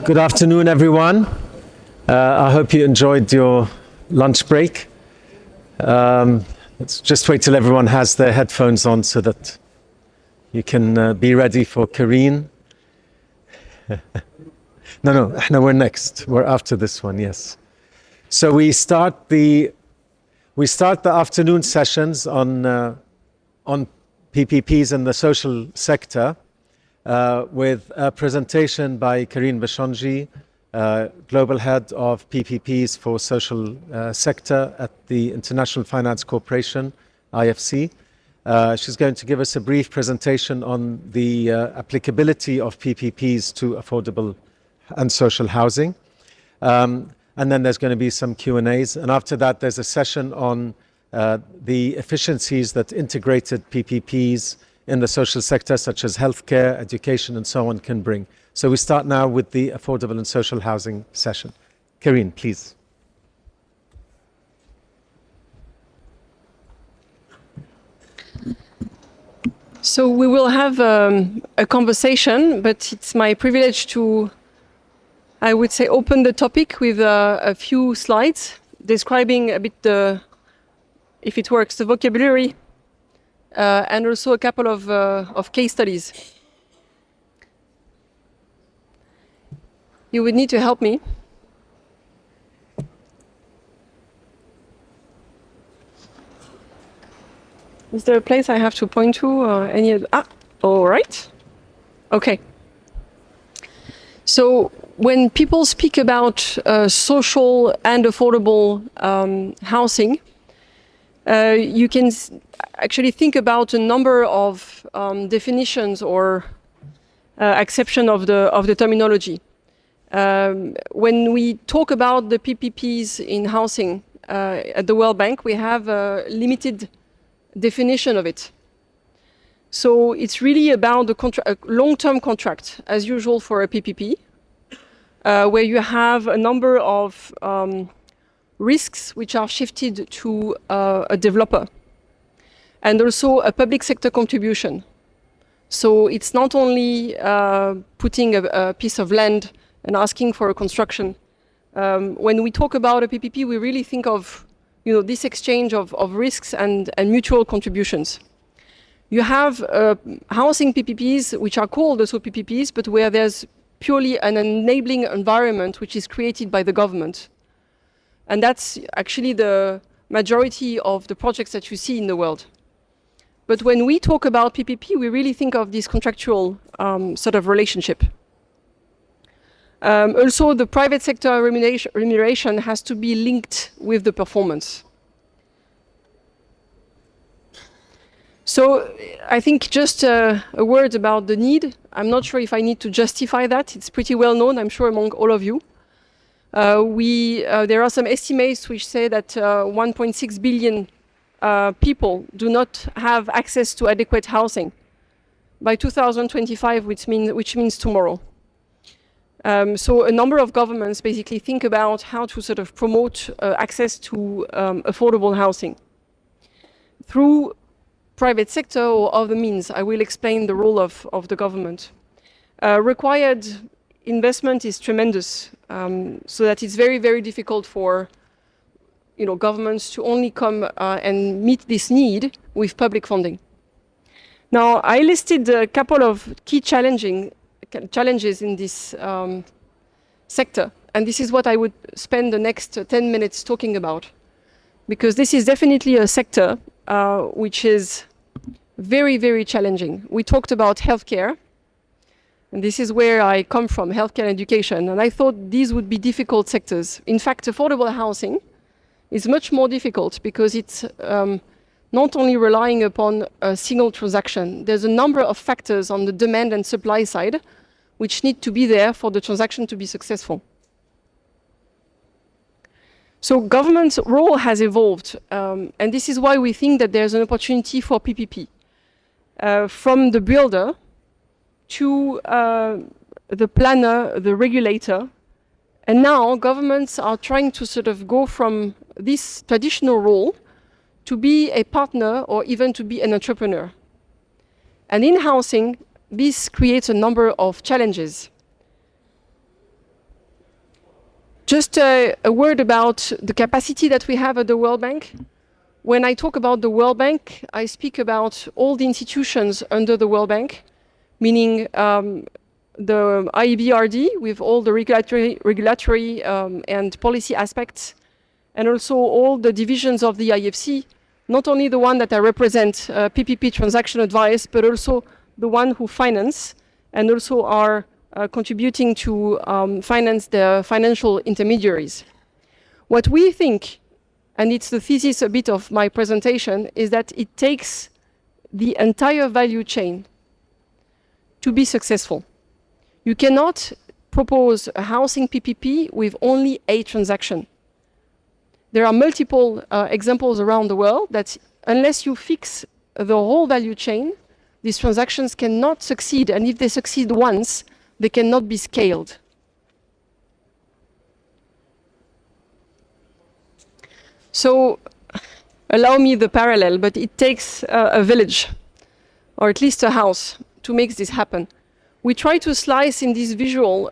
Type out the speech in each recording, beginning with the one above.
Good afternoon, everyone. I hope you enjoyed your lunch break. Let's just wait till everyone has their headphones on so that you can be ready for Karine. No, we're next. We're after this one, yes. So we start the afternoon sessions on PPPs in the social sector with a presentation by Karine Bachongy, Global Head of PPPs for Social Sector at the International Finance Corporation, IFC. She's going to give us a brief presentation on the applicability of PPPs to affordable and social housing. And then there's going to be some Q&As. And after that, there's a session on the efficiencies that integrated PPPs in the social sector, such as healthcare, education, and so on, can bring. So we start now with the affordable and social housing session. Karine, please. So we will have a conversation, but it's my privilege to, I would say, open the topic with a few slides describing a bit if it works, the vocabulary, and also a couple of case studies. You would need to help me. Is there a place I have to point to or any other? All right. Okay. So when people speak about social and affordable housing, you can actually think about a number of definitions or acception of the terminology. When we talk about the PPPs in housing at the World Bank, we have a limited definition of it. So it's really about a long-term contract, as usual for a PPP, where you have a number of risks which are shifted to a developer, and also a public sector contribution. So it's not only putting a piece of land and asking for a construction. When we talk about a PPP, we really think of this exchange of risks and mutual contributions. You have housing PPPs, which are called also PPPs, but where there's purely an enabling environment which is created by the government. And that's actually the majority of the projects that you see in the world. But when we talk about PPP, we really think of this contractual sort of relationship. Also, the private sector remuneration has to be linked with the performance. So I think just a word about the need. I'm not sure if I need to justify that. It's pretty well known, I'm sure, among all of you. There are some estimates which say that 1.6 billion people do not have access to adequate housing by 2025, which means tomorrow. So a number of governments basically think about how to sort of promote access to affordable housing through private sector or other means. I will explain the role of the government. Required investment is tremendous, so that it's very, very difficult for governments to only come and meet this need with public funding. Now, I listed a couple of key challenges in this sector, and this is what I would spend the next 10 minutes talking about, because this is definitely a sector which is very, very challenging. We talked about healthcare, and this is where I come from, healthcare and education, and I thought these would be difficult sectors. In fact, affordable housing is much more difficult because it's not only relying upon a single transaction. There's a number of factors on the demand and supply side which need to be there for the transaction to be successful. So government's role has evolved, and this is why we think that there's an opportunity for PPP. From the builder to the planner, the regulator, and now governments are trying to sort of go from this traditional role to be a partner or even to be an entrepreneur. And in housing, this creates a number of challenges. Just a word about the capacity that we have at the World Bank. When I talk about the World Bank, I speak about all the institutions under the World Bank, meaning the IEBRD with all the regulatory and policy aspects, and also all the divisions of the IFC, not only the one that I represent, PPP transaction advice, but also the one who finance and also are contributing to finance the financial intermediaries. What we think, and it's the thesis a bit of my presentation, is that it takes the entire value chain to be successful. You cannot propose a housing PPP with only a transaction. There are multiple examples around the world that unless you fix the whole value chain, these transactions cannot succeed, and if they succeed once, they cannot be scaled. So, allow me the parallel, but it takes a village, or at least a house, to make this happen. We try to slice in this visual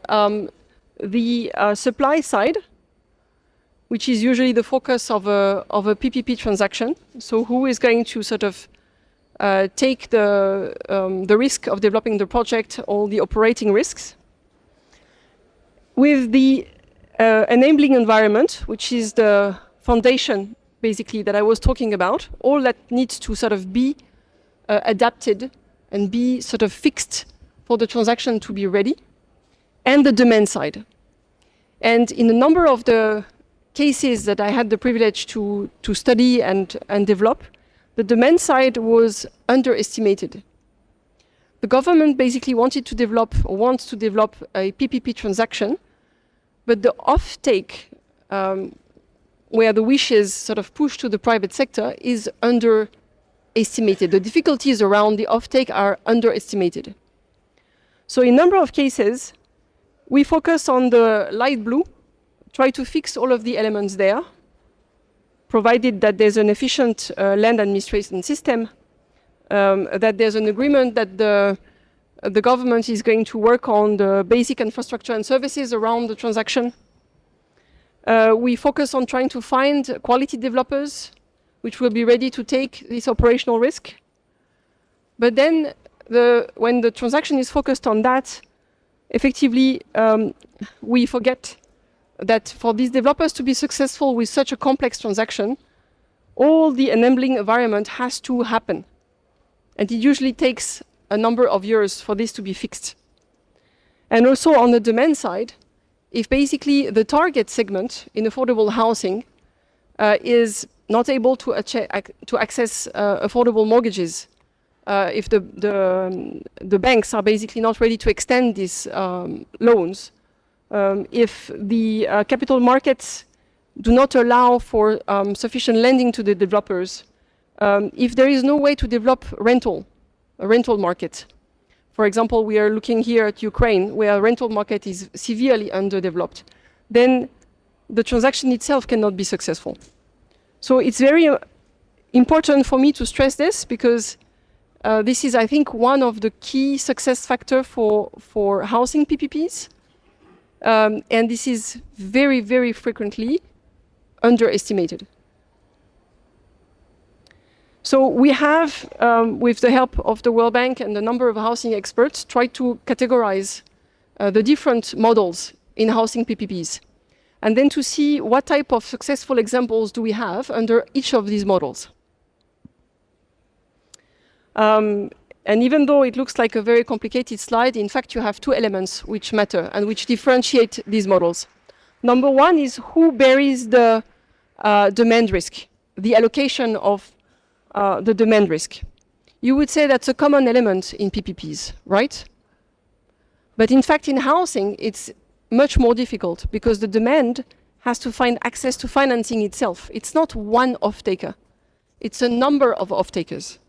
the supply side, which is usually the focus of a PPP transaction. So who is going to sort of take the risk of developing the project, all the operating risks. With the enabling environment, which is the foundation, basically, that I was talking about, all that needs to sort of be adapted and be sort of fixed for the transaction to be ready, and the demand side. And in a number of the cases that I had the privilege to study and develop, the demand side was underestimated. The government basically wanted to develop, or wants to develop, a PPP transaction, but the offtake, where the wishes sort of push to the private sector, is underestimated. The difficulties around the offtake are underestimated. So in a number of cases, we focus on the light blue, try to fix all of the elements there, provided that there's an efficient land administration system, that there's an agreement that the government is going to work on the basic infrastructure and services around the transaction. We focus on trying to find quality developers which will be ready to take this operational risk. But then when the transaction is focused on that, effectively, we forget that for these developers to be successful with such a complex transaction, all the enabling environment has to happen. And it usually takes a number of years for this to be fixed. And also on the demand side, if basically the target segment in affordable housing is not able to access affordable mortgages, if the banks are basically not ready to extend these loans, if the capital markets do not allow for sufficient lending to the developers, if there is no way to develop a rental market. For example, we are looking here at Ukraine, where a rental market is severely underdeveloped, then the transaction itself cannot be successful. So it's very important for me to stress this, because this is, I think, one of the key success factors for housing PPPs. And this is very, very frequently underestimated. So we have, with the help of the World Bank and a number of housing experts, tried to categorize the different models in housing PPPs, and then to see what type of successful examples do we have under each of these models. And even though it looks like a very complicated slide, in fact, you have two elements which matter and which differentiate these models. Number one is who bears the demand risk, the allocation of the demand risk. You would say that's a common element in PPPs, right? But in fact, in housing, it's much more difficult, because the demand has to find access to financing itself. It's not one off-taker. It's a number of off-takers.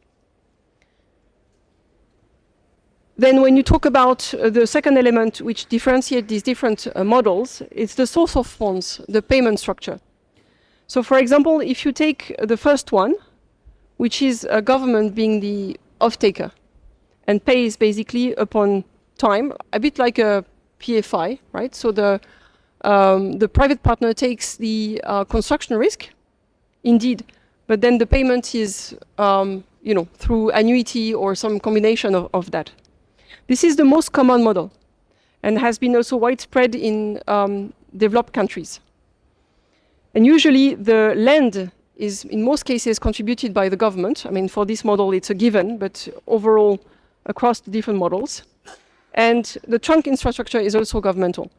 Then when you talk about the second element which differentiates these different models, it's the source of funds, the payment structure. So for example, if you take the first one, which is a government being the off-taker and pays basically upon time, a bit like a PFI, right? So the the private partner takes the construction risk, indeed, but then the payment is through annuity or some combination of that. This is the most common model and has been also widespread in developed countries. And usually the land is, in most cases, contributed by the government. I mean, for this model, it's a given, but overall, across the different models. And the trunk infrastructure is also governmental.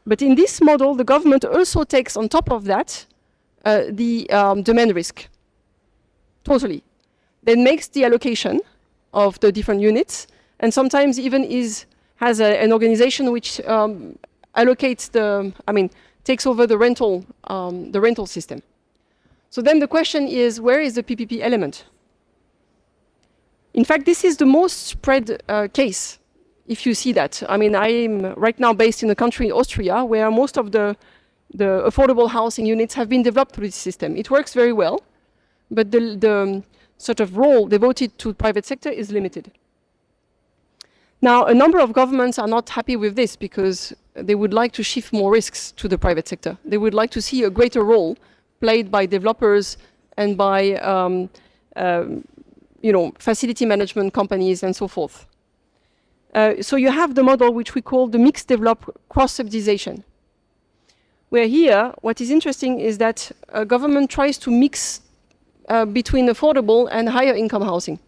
But in this model, the government also takes on top of that the demand risk, totally. Then makes the allocation of the different units, and sometimes even has an organization which allocates takes over the rental system. So then the question is, where is the PPP element? In fact, this is the most spread case, if you see that. I mean, I'm right now based in a country, Austria, where most of the affordable housing units have been developed through this system. It works very well, but the sort of role devoted to private sector is limited. Now, a number of governments are not happy with this because they would like to shift more risks to the private sector. They would like to see a greater role played by developers and by facility management companies and so forth. So you have the model which we call the mixed develop cross-subsidization, where here what is interesting is that a government tries to mix between affordable and higher income housing.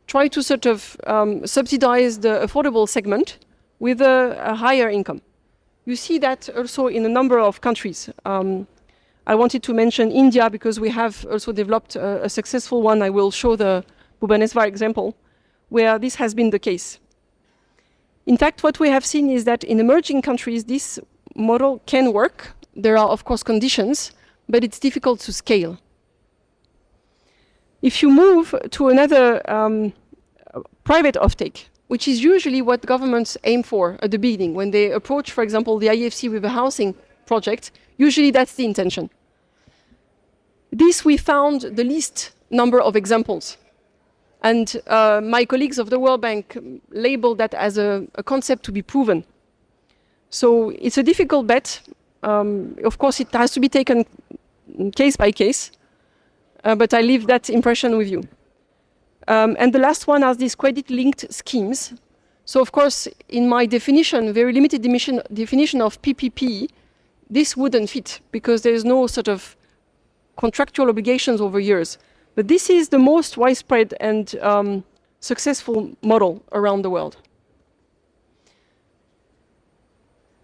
Try to sort of subsidize the affordable segment with a higher income. You see that also in a number of countries. I wanted to mention India because we have also developed a successful one. I will show the Bhubaneswar example, where this has been the case. In fact, what we have seen is that in emerging countries, this model can work. There are, of course, conditions, but it's difficult to scale. If you move to another private offtake, which is usually what governments aim for at the beginning, when they approach, for example, the IFC with a housing project, usually that's the intention. This we found the least number of examples. And my colleagues of the World Bank labeled that as a concept to be proven. So it's a difficult bet. Of course, it has to be taken case by case. But I leave that impression with you. And the last one are these credit-linked schemes. So of course, in my definition, very limited definition of PPP, this wouldn't fit because there is no sort of contractual obligations over years. But this is the most widespread and successful model around the world.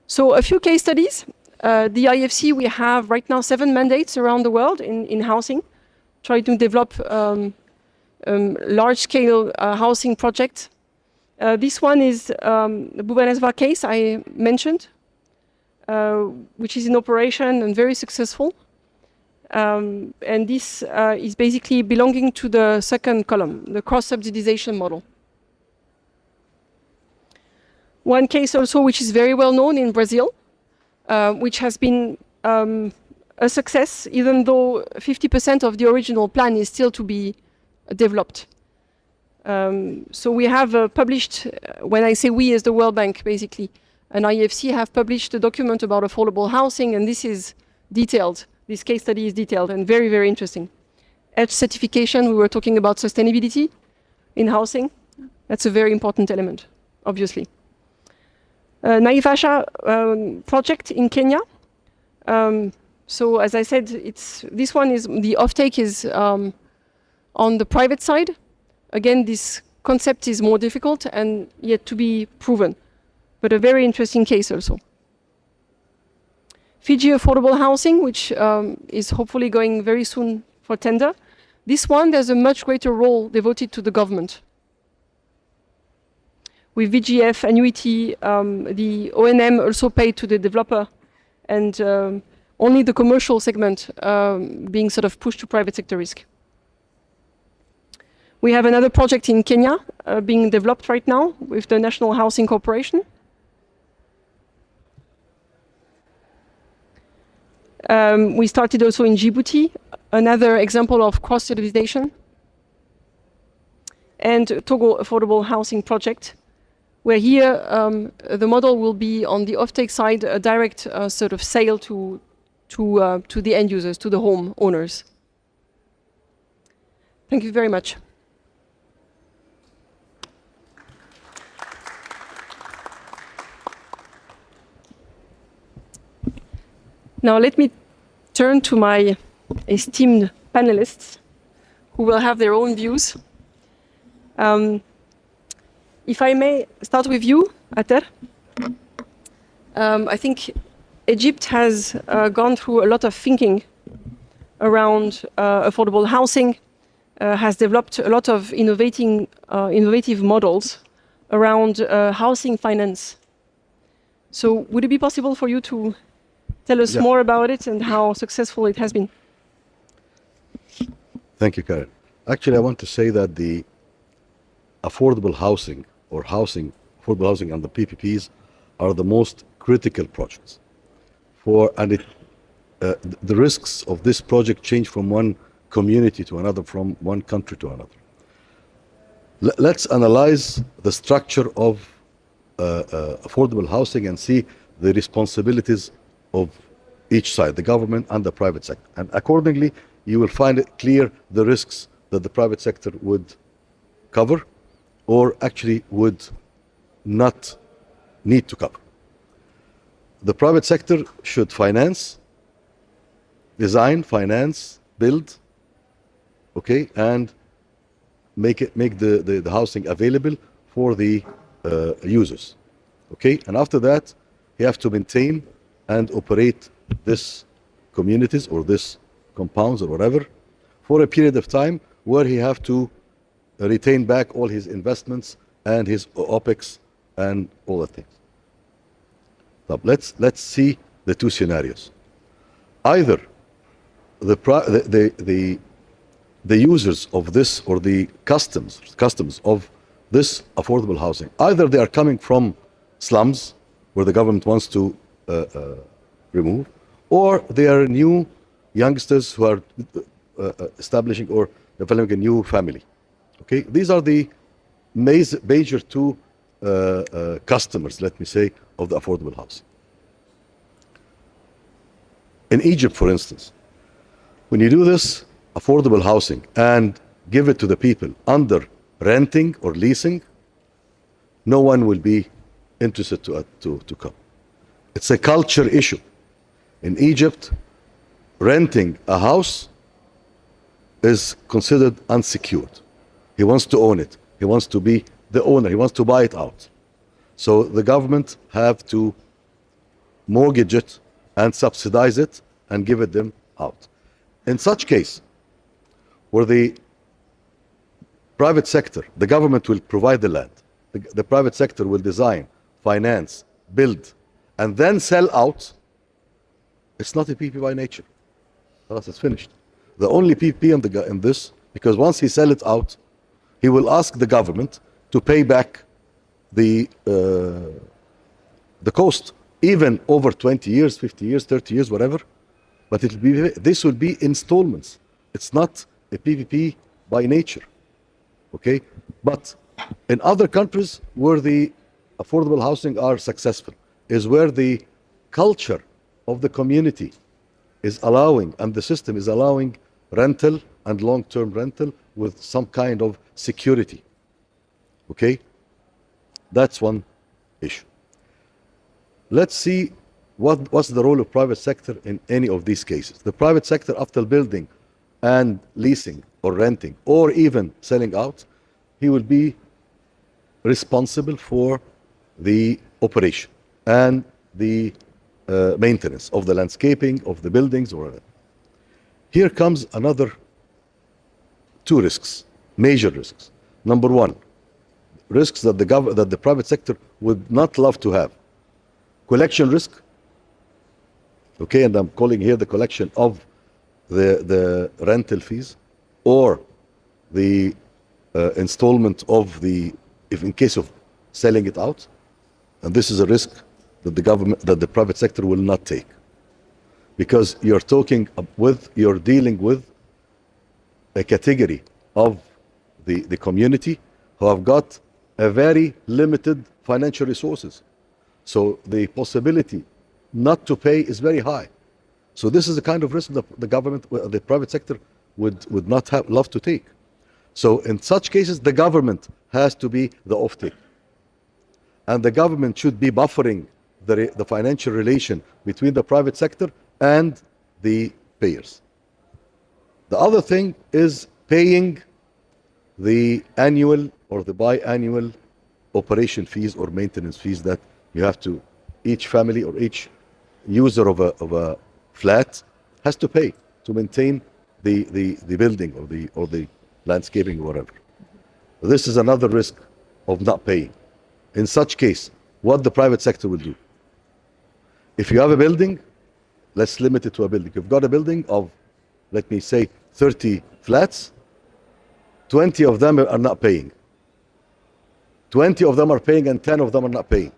So a few case studies. The IFC, we have right now 7 mandates around the world in housing, trying to develop large-scale housing projects. This one is the Bhubaneswar case I mentioned, which is in operation and very successful. And this is basically belonging to the second column, the cross-subsidization model. One case also which is very well known in Brazil, which has been a success, even though 50% of the original plan is still to be developed. So we have published, when I say we as the World Bank, basically, and IFC have published a document about affordable housing, and this is detailed. This case study is detailed and very, very interesting. Edge certification, we were talking about sustainability in housing. That's a very important element, obviously. Naivasha project in Kenya. So as I said, this one is, the offtake is on the private side. Again, this concept is more difficult and yet to be proven, but a very interesting case also. Fiji affordable housing, which is hopefully going very soon for tender. This one, there's a much greater role devoted to the government. With VGF, annuity, the O&M also paid to the developer, and only the commercial segment being sort of pushed to private sector risk. We have another project in Kenya being developed right now with the National Housing Corporation. We started also in Djibouti, another example of cross-subsidization. And Togo Affordable Housing Project, where here the model will be on the offtake side, a direct sort of sale to the end users, to the home owners. Thank you very much. Now let me turn to my esteemed panelists who will have their own views. If I may start with you, Atter. I think Egypt has gone through a lot of thinking around affordable housing, has developed a lot of innovative models around housing finance. So would it be possible for you to tell us more about it and how successful it has been? Thank you, Karine. Actually, I want to say that the affordable housing or affordable housing and the PPPs are the most critical projects. The risks of this project change from one community to another, from one country to another. Let's analyze the structure of affordable housing and see the responsibilities of each side, the government and the private sector. And accordingly, you will find it clear the risks that the private sector would cover or actually would not need to cover. The private sector should finance, design, finance, build, okay, and make the housing available for the users, okay? And after that, you have to maintain and operate this communities or this compounds or whatever for a period of time where he have to retain back all his investments and his OPEX and all the things. Now, let's see the two scenarios. Either the users of this or the customers of this affordable housing, either they are coming from slums where the government wants to remove, or they are new youngsters who are establishing or developing a new family. Okay, these are the major two customers, let me say, of the affordable housing. In Egypt, for instance, when you do this affordable housing and give it to the people under renting or leasing, no one will be interested to come. It's a culture issue. In Egypt, renting a house is considered unsecured. He wants to own it. He wants to be the owner. He wants to buy it out. So the government have to mortgage it and subsidize it and give it them out. In such case, where the private sector, the government will provide the land, the private sector will design, finance, build, and then sell out, it's not a PPP by nature. It's finished. The only PPP in this, because once he sell it out, he will ask the government to pay back the cost, even over 20 years, 50 years, 30 years, whatever. But this will be installments. It's not a PPP by nature, okay? But in other countries where the affordable housing are successful, is where the culture of the community is allowing, and the system is allowing rental and long-term rental with some kind of security, okay? That's one issue. Let's see what's the role of private sector in any of these cases. The private sector, after building and leasing or renting or even selling out, he will be responsible for the operation and the maintenance of the landscaping, of the buildings, or whatever. Here comes another two risks, major risks. Number one, risks that the private sector would not love to have. Collection risk, okay, and I'm calling here the collection of the rental fees or the installment of if in case of selling it out, and this is a risk that the private sector will not take, because you're dealing with a category of the community who have got a very limited financial resources. So the possibility not to pay is very high. So this is the kind of risk that the government, the private sector would not love to take. So in such cases, the government has to be the offtake. And the government should be buffering the financial relation between the private sector and the payers. The other thing is paying the annual or the biannual operation fees or maintenance fees that you have to, each family or each user of a flat has to pay to maintain the building or the landscaping or whatever. This is another risk of not paying. In such case, what the private sector will do? If you have a building, let's limit it to a building. You've got a building of, let me say, 30 flats, 20 of them are not paying. 20 of them are paying and 10 of them are not paying.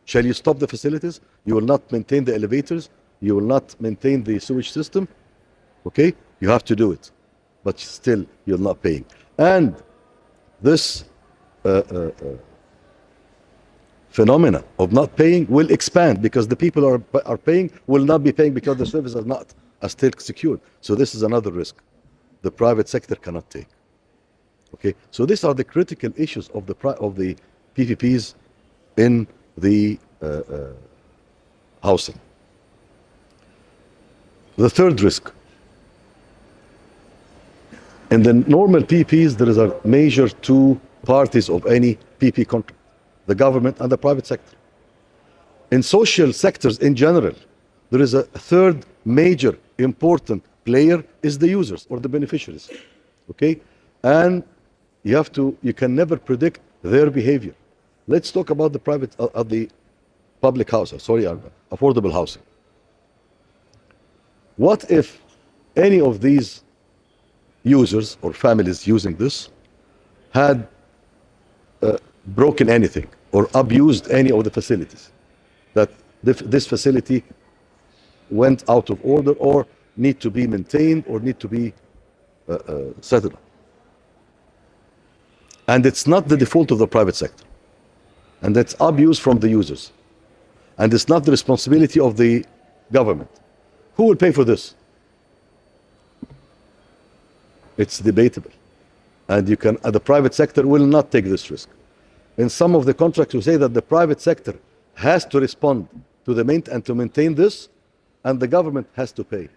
Shall you stop the facilities? You will not maintain the elevators. You will not maintain the sewage system. Okay? You have to do it. But still, you're not paying. And this phenomena of not paying will expand because the people are paying will not be paying because the services are still secured. So this is another risk the private sector cannot take. Okay, so these are the critical issues of the PPPs in the housing. The third risk. In the normal PPPs, there is a major two parties of any PP contract, the government and the private sector. In social sectors in general, there is a third major important player is the users or the beneficiaries. Okay, and you can never predict their behavior. Let's talk about the public housing, affordable housing. What if any of these users or families using this had broken anything or abused any of the facilities, that this facility went out of order or need to be maintained or need to be settled? And it's not the default of the private sector, and that's abuse from the users, and it's not the responsibility of the government. Who will pay for this? It's debatable, and the private sector will not take this risk. In some of the contracts, you say that the private sector has to respond to and to maintain this, and the government has to pay.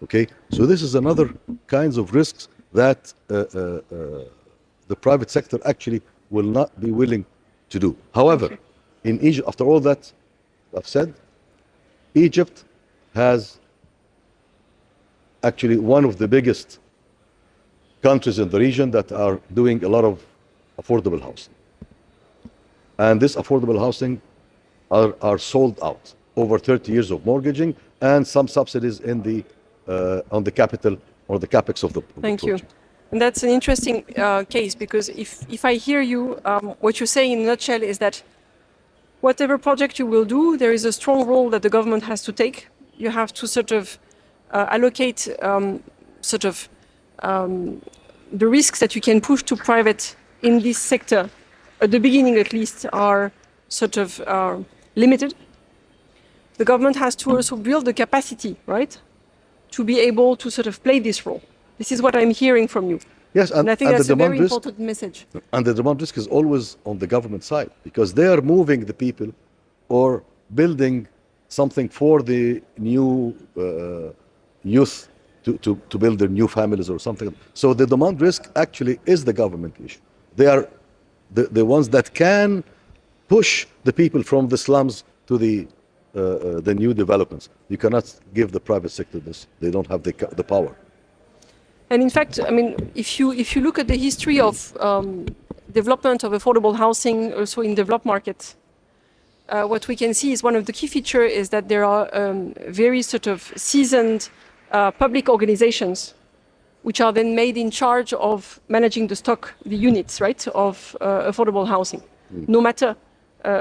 Okay, so this is another kinds of risks that the private sector actually will not be willing to do. However, in Egypt, after all that I've said, Egypt has actually one of the biggest countries in the region that are doing a lot of affordable housing. And this affordable housing are sold out. Over 30 years of mortgaging and some subsidies in on the capital or the capex of the Thank project. you. And that's an interesting case, because if I hear you, what you're saying in a nutshell is that whatever project you will do, there is a strong role that the government has to take. You have to sort of allocate the risks that you can push to private in this sector, at the beginning at least, are sort of limited. The government has to also build the capacity, right, to be able to sort of play this role. This is what I'm hearing from you. Yes, and I think that's a very important message. And the demand risk is always on the government side, because they are moving the people or building something for the new youth to build their new families or something. So the demand risk actually is the government issue. They are the ones that can push the people from the slums to the new developments. You cannot give the private sector this. They don't have the power. And in fact, I mean, if you look at the history of development of affordable housing also in developed markets, what we can see is one of the key features is that there are very sort of seasoned public organizations which are then made in charge of managing the stock, the units, right, of affordable housing, no matter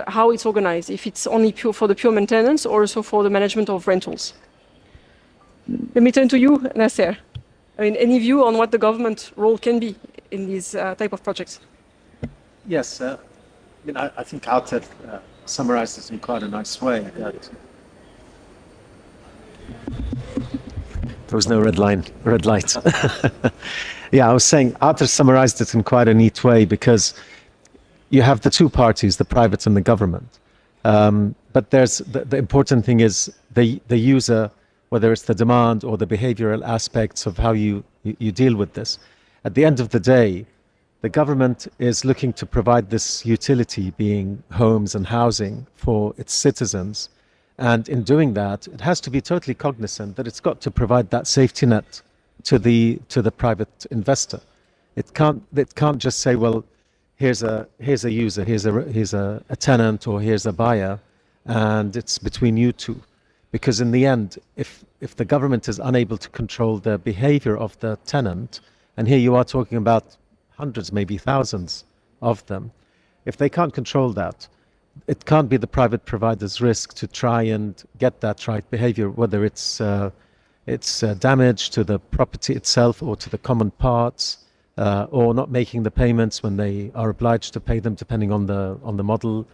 how it's organized, if it's only for the pure maintenance or also for the management of rentals. Let me turn to you, Nasser. I mean, any view on what the government role can be in these type of projects. Yes, I think Atter summarized it in quite a nice way. That there was no red light. Yeah, I was saying Atter summarized it in quite a neat way because you have the two parties, the private and the government. But there's the important thing is the user, whether it's the demand or the behavioral aspects of how you deal with this. At the end of the day, the government is looking to provide this utility, being homes and housing, for its citizens. And in doing that, it has to be totally cognizant that it's got to provide that safety net to the private investor. It can't just say, well, here's a user, here's a tenant, or here's a buyer, and it's between you two. Because in the end, if the government is unable to control the behavior of the tenant, and here you are talking about hundreds, maybe thousands of them, if they can't control that, it can't be the private provider's risk to try and get that right behavior, whether it's damage to the property itself or to the common parts, or not making the payments when they are obliged to pay them, depending on the model.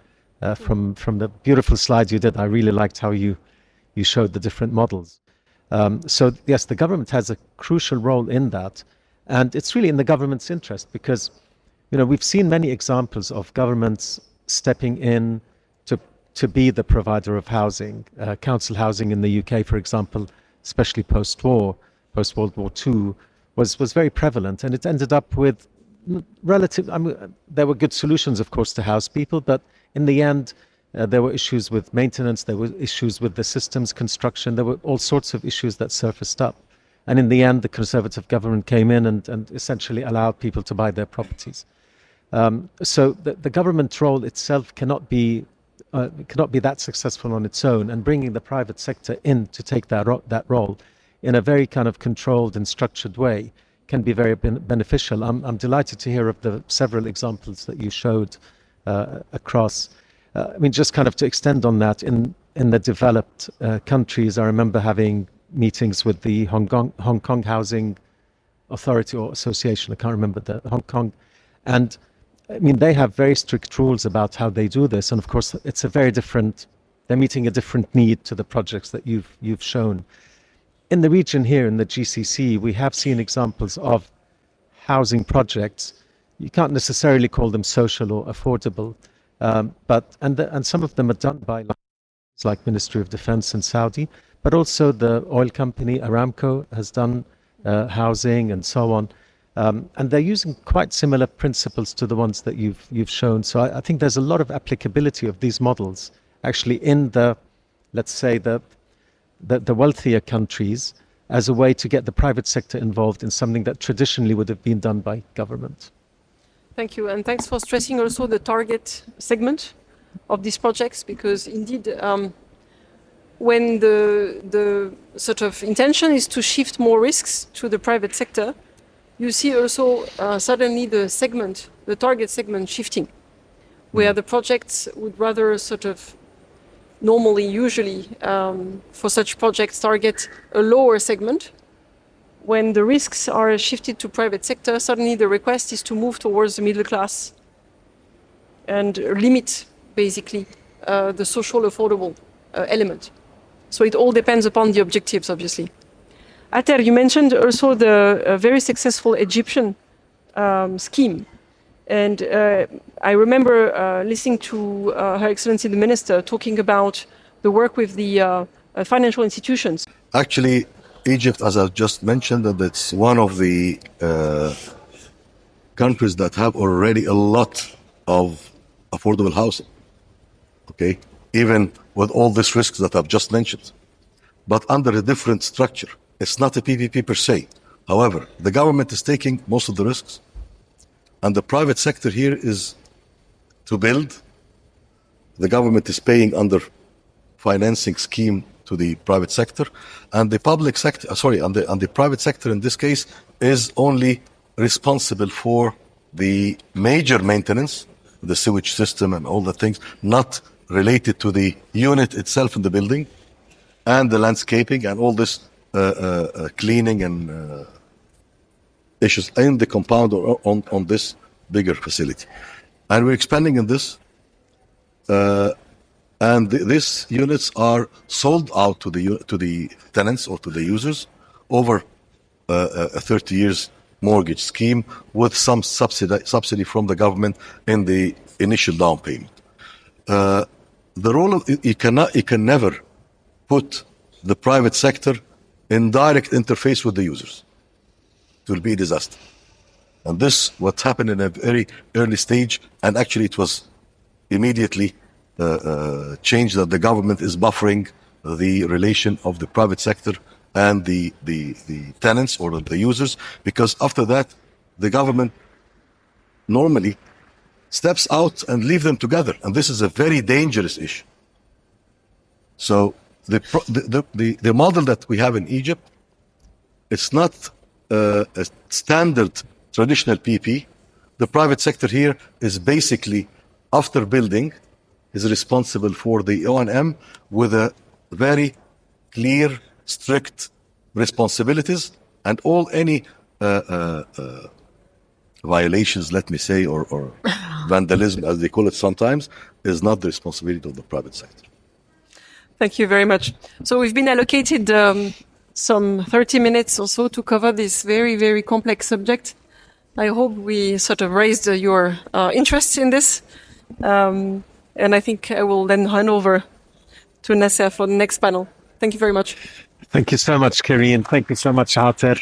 From the beautiful slides you did, I really liked how you showed the different models. So yes, the government has a crucial role in that, and it's really in the government's interest because, we've seen many examples of governments stepping in to be the provider of housing. Council housing in the UK, for example, especially post-World War II, was very prevalent, and it ended up with there were good solutions, of course, to house people, but in the end, there were issues with maintenance, there were issues with the systems construction, there were all sorts of issues that surfaced up. And in the end, the Conservative government came in and essentially allowed people to buy their properties. So the government role itself cannot be that successful on its own, and bringing the private sector in to take that role in a very kind of controlled and structured way can be very beneficial. I'm delighted to hear of the several examples that you showed across. Just kind of to extend on that, in the developed countries, I remember having meetings with the Hong Kong Housing Authority or Association, I can't remember, the Hong Kong, and they have very strict rules about how they do this, and of course it's they're meeting a different need to the projects that you've shown. In the region here, in the GCC, we have seen examples of housing projects. You can't necessarily call them social or affordable, but some of them are done by like Ministry of Defense in Saudi, but also the oil company Aramco has done housing and so on, and they're using quite similar principles to the ones that you've shown. So I think there's a lot of applicability of these models actually in let's say the wealthier countries, as a way to get the private sector involved in something that traditionally would have been done by government. Thank you, and thanks for stressing also the target segment of these projects, because indeed, when the sort of intention is to shift more risks to the private sector, you see also suddenly the target segment shifting, where the projects would rather sort of usually for such projects target a lower segment. When the risks are shifted to private sector, suddenly the request is to move towards the middle class and limit basically the social affordable element. So it all depends upon the objectives, obviously. Atter, you mentioned also the very successful Egyptian scheme. And I remember listening to Her Excellency the Minister talking about the work with the financial institutions. Actually, Egypt, as I just mentioned, that it's one of the countries that have already a lot of affordable housing, okay? Even with all these risks that I've just mentioned, but under a different structure. It's not a PPP per se. However, the government is taking most of the risks, and the private sector here is to build. The government is paying under financing scheme to the private sector, and the public sector, and the private sector in this case is only responsible for the major maintenance, the sewage system and all the things, not related to the unit itself in the building, and the landscaping and all this cleaning and issues in the compound or on this bigger facility. And we're expanding in this. And these units are sold out to the tenants or to the users over a 30 years mortgage scheme with some subsidy from the government in the initial down payment. The role of you can never put the private sector in direct interface with the users. It will be a disaster. And this what happened in a very early stage, and actually it was immediately changed that the government is buffering the relation of the private sector and the tenants or the users, because after that the government normally steps out and leave them together, and this is a very dangerous issue. So the model that we have in Egypt, it's not a standard traditional PP. The private sector here is basically, after building, is responsible for the O&M with a very clear, strict responsibilities, and any violations, let me say, or vandalism, as they call it sometimes, is not the responsibility of the private sector. Thank you very much. So we've been allocated some 30 minutes or so to cover this very, very complex subject. I hope we sort of raised your interest in this. And I think I will then hand over to Nasser for the next panel. Thank you very much. Thank you so much, Karine. Thank you so much, Atter.